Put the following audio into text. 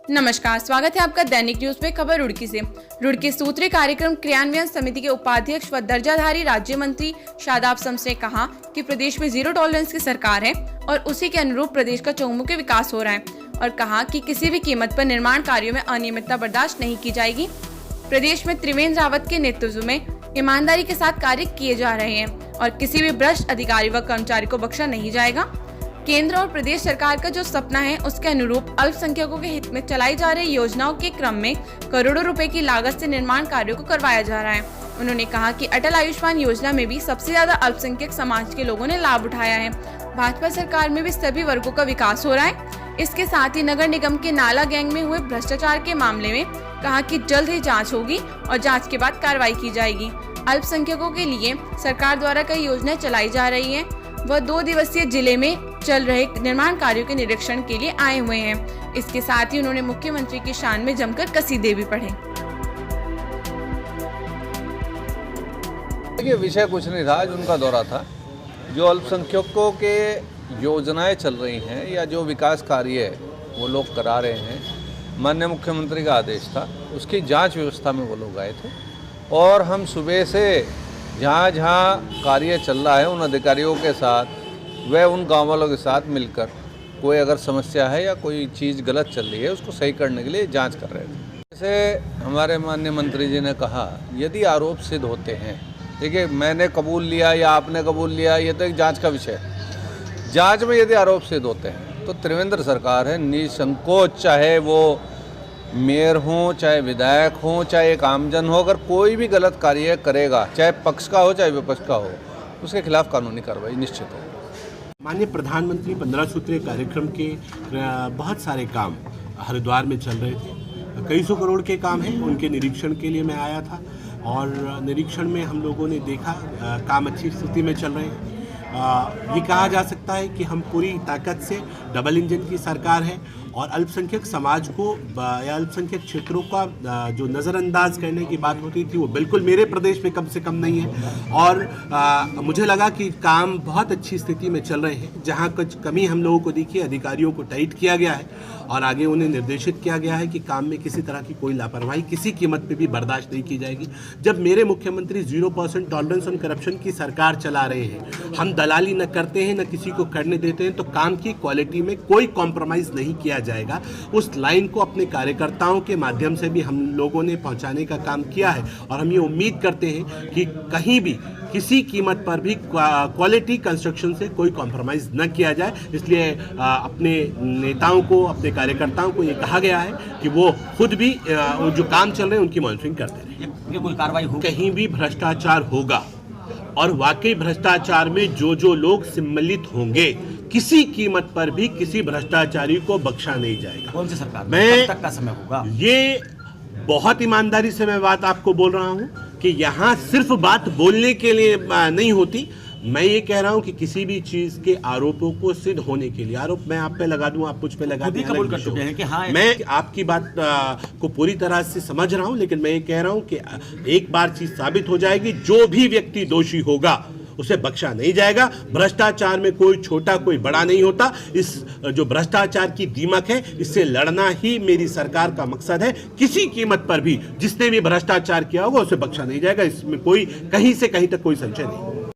नमस्कार, स्वागत है आपका दैनिक न्यूज में। खबर रुड़की से। रुड़की सूत्रीय कार्यक्रम क्रियान्वयन समिति के उपाध्यक्ष व दर्जाधारी राज्य मंत्री शादाब शम्स ने कहा कि प्रदेश में जीरो टॉलरेंस की सरकार है और उसी के अनुरूप प्रदेश का चहुमुखी विकास हो रहा है और कहा कि किसी भी कीमत पर निर्माण कार्यों में अनियमितता बर्दाश्त नहीं की जाएगी। प्रदेश में त्रिवेंद्र रावत के नेतृत्व में ईमानदारी के साथ कार्य किए जा रहे हैं और किसी भी भ्रष्ट अधिकारी व कर्मचारी को बख्शा नहीं जाएगा। केंद्र और प्रदेश सरकार का जो सपना है उसके अनुरूप अल्पसंख्यकों के हित में चलाई जा रही योजनाओं के क्रम में करोड़ों रुपए की लागत से निर्माण कार्यों को करवाया जा रहा है। उन्होंने कहा कि अटल आयुष्मान योजना में भी सबसे ज्यादा अल्पसंख्यक समाज के लोगों ने लाभ उठाया है। भाजपा सरकार में भी सभी वर्गों का विकास हो रहा है। इसके साथ ही नगर निगम के नाला गैंग में हुए भ्रष्टाचार के मामले में कहा कि जल्द ही जाँच होगी और जाँच के बाद कार्रवाई की जाएगी। अल्पसंख्यकों के लिए सरकार द्वारा कई योजनाएं चलाई जा रही है। वह 2 दिवसीय जिले में चल रहे निर्माण कार्यों के निरीक्षण के लिए आए हुए हैं। इसके साथ ही उन्होंने मुख्यमंत्री की शान में जमकर कसीदे भी पढ़े। देखिए, विषय कुछ नहीं था, आज उनका दौरा था। जो अल्पसंख्यकों के योजनाएं चल रही हैं या जो विकास कार्य वो लोग करा रहे हैं, माननीय मुख्यमंत्री का आदेश था, उसकी जांच व्यवस्था में वो लोग आए थे और हम सुबह से जहाँ जहाँ कार्य चल रहा है उन अधिकारियों के साथ व उन गाँव वालों के साथ मिलकर कोई अगर समस्या है या कोई चीज़ गलत चल रही है उसको सही करने के लिए जांच कर रहे थे। जैसे हमारे माननीय मंत्री जी ने कहा, यदि आरोप सिद्ध होते हैं, देखिए मैंने कबूल लिया या आपने कबूल लिया, ये तो एक जांच का विषय है। जांच में यदि आरोप सिद्ध होते हैं तो त्रिवेंद्र सरकार है निसंकोच, चाहे वो मेयर हो, चाहे विधायक हो, चाहे एक आमजन हो, अगर कोई भी गलत कार्य करेगा, चाहे पक्ष का हो चाहे विपक्ष का हो, उसके खिलाफ कानूनी कार्रवाई निश्चित हो। माननीय प्रधानमंत्री 15 सूत्रीय कार्यक्रम के बहुत सारे काम हरिद्वार में चल रहे थे। कई सौ करोड़ के काम हैं, उनके निरीक्षण के लिए मैं आया था और निरीक्षण में हम लोगों ने देखा काम अच्छी स्थिति में चल रहे हैं। ये कहा जा सकता है कि हम पूरी ताकत से डबल इंजन की सरकार है और अल्पसंख्यक समाज को या अल्पसंख्यक क्षेत्रों का जो नज़रअंदाज करने की बात होती थी वो बिल्कुल मेरे प्रदेश में कम से कम नहीं है। और मुझे लगा कि काम बहुत अच्छी स्थिति में चल रहे हैं। जहां कुछ कमी हम लोगों को दिखी, अधिकारियों को टाइट किया गया है और आगे उन्हें निर्देशित किया गया है कि काम में किसी तरह की कोई लापरवाही किसी कीमत पे भी बर्दाश्त नहीं की जाएगी। जब मेरे मुख्यमंत्री 0% टॉलरेंस ऑन करप्शन की सरकार चला रहे हैं, हम दलाली न करते हैं न किसी को करने देते हैं, तो काम की क्वालिटी में कोई कॉम्प्रोमाइज़ नहीं किया जाएगा। उस लाइन को अपने कार्यकर्ताओं के माध्यम से भी हम लोगों ने पहुंचाने का काम किया है और हम ये उम्मीद करते हैं कि कहीं भी किसी कीमत पर भी क्वालिटी कंस्ट्रक्शन से कोई कॉम्प्रोमाइज़ न किया जाए। इसलिए अपने नेताओं को, अपने कार्यकर्ताओं को ये कहा गया है कि वो खुद भी जो काम चल रहे हैं उनकी मॉनिटरिंग करते रहें। कोई कार्रवाई हो, कहीं भी भ्रष्टाचार होगा और वाकई भ्रष्टाचार में जो लोग सम्मिलित होंगे, किसी कीमत पर भी किसी भ्रष्टाचारी को बख्शा नहीं जाएगा। कौन सी सरकार में कब तक का समय होगा? ये बहुत ईमानदारी से मैं बात आपको बोल रहा हूं कि यहाँ सिर्फ बात बोलने के लिए नहीं होती। मैं ये कह रहा हूं कि किसी भी चीज के आरोपों को सिद्ध होने के लिए, आरोप मैं आप पे लगा दूं, आप मुझ पे लगा दें, कबूल कर चुके हैं कि हाँ, मैं आपकी बात को पूरी तरह से समझ रहा हूं, लेकिन मैं ये कह रहा हूं कि एक बार चीज साबित हो जाएगी, जो भी व्यक्ति दोषी होगा उसे बख्शा नहीं जाएगा। भ्रष्टाचार में कोई छोटा कोई बड़ा नहीं होता। इस जो भ्रष्टाचार की दीमक है, इससे लड़ना ही मेरी सरकार का मकसद है। किसी कीमत पर भी जिसने भी भ्रष्टाचार किया होगा उसे बख्शा नहीं जाएगा। इसमें कोई कहीं से कहीं तक कोई संशय नहीं।